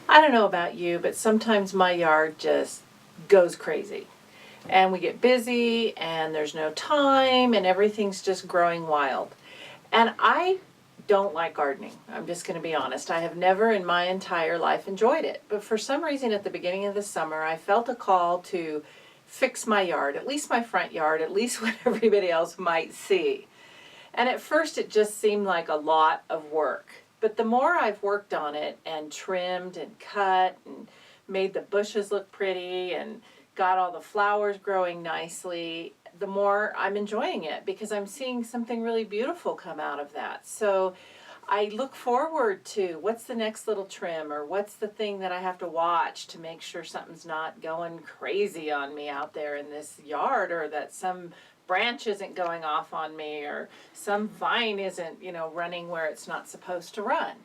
I don't know about you, but sometimes my yard just goes crazy. And we get busy and there's no time and everything's just growing wild. And I don't like gardening. I'm just going to be honest. I have never in my entire life enjoyed it. But for some reason at the beginning of the summer, I felt a call to fix my yard, at least my front yard, at least what everybody else might see. And at first it just seemed like a lot of work. But the more I've worked on it and trimmed and cut and made the bushes look pretty and got all the flowers growing nicely, the more I'm enjoying it because I'm seeing something really beautiful come out of that. So I look forward to what's the next little trim or what's the thing that I have to watch to make sure something's not going crazy on me out there in this yard, or that some branch isn't going off on me, or some vine isn't, running where it's not supposed to run.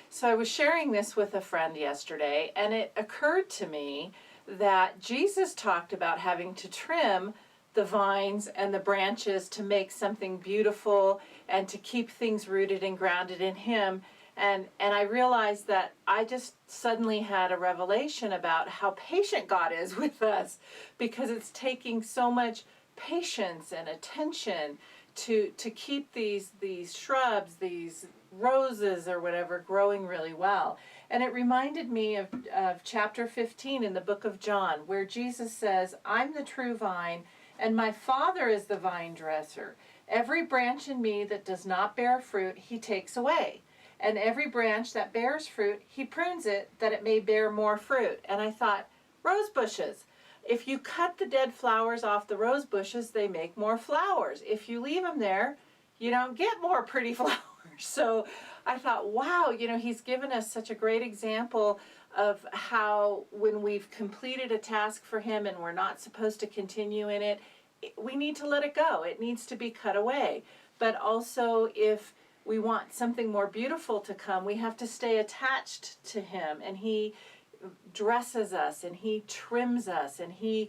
So I was sharing this with a friend yesterday, and it occurred to me that Jesus talked about having to trim the vines and the branches to make something beautiful and to keep things rooted and grounded in him. And I realized that I just suddenly had a revelation about how patient God is with us, because it's taking so much patience and attention to keep these shrubs, these roses or whatever, growing really well. And it reminded me of chapter 15 in the book of John, where Jesus says, I'm the true vine, and my Father is the vine dresser. Every branch in me that does not bear fruit, he takes away. And every branch that bears fruit, he prunes it that it may bear more fruit. And I thought, rose bushes. If you cut the dead flowers off the rose bushes, they make more flowers. If you leave them there, you don't get more pretty flowers. So I thought, wow, he's given us such a great example of how when we've completed a task for him and we're not supposed to continue in it, we need to let it go. It needs to be cut away. But also, if we want something more beautiful to come, we have to stay attached to him, and he dresses us and he trims us and he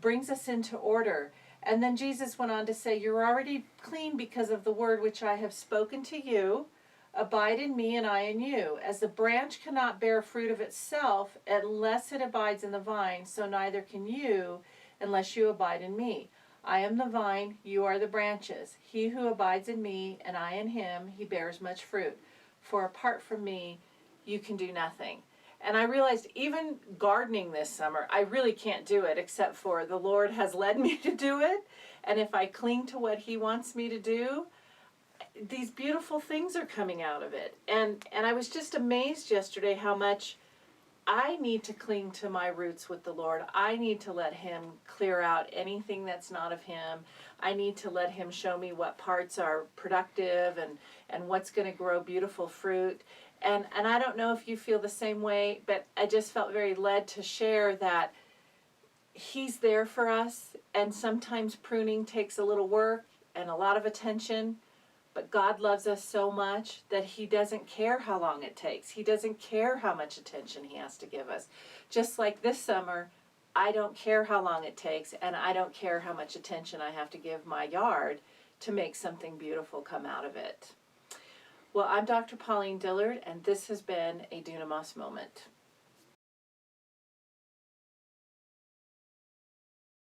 brings us into order. And then Jesus went on to say, you're already clean because of the word which I have spoken to you. Abide in me and I in you. As the branch cannot bear fruit of itself unless it abides in the vine, so neither can you unless you abide in me. I am the vine, you are the branches. He who abides in me and I in him, he bears much fruit. For apart from me, you can do nothing. And I realized even gardening this summer, I really can't do it except for the Lord has led me to do it. And if I cling to what he wants me to do, these beautiful things are coming out of it. And I was just amazed yesterday how much I need to cling to my roots with the Lord. I need to let him clear out anything that's not of him. I need to let him show me what parts are productive and what's going to grow beautiful fruit. And I don't know if you feel the same way, but I just felt very led to share that he's there for us, and sometimes pruning takes a little work and a lot of attention, but God loves us so much that he doesn't care how long it takes. He doesn't care how much attention he has to give us. Just like this summer, I don't care how long it takes, and I don't care how much attention I have to give my yard to make something beautiful come out of it. Well, I'm Dr. Pauline Dillard, and this has been a Dunamis Moment.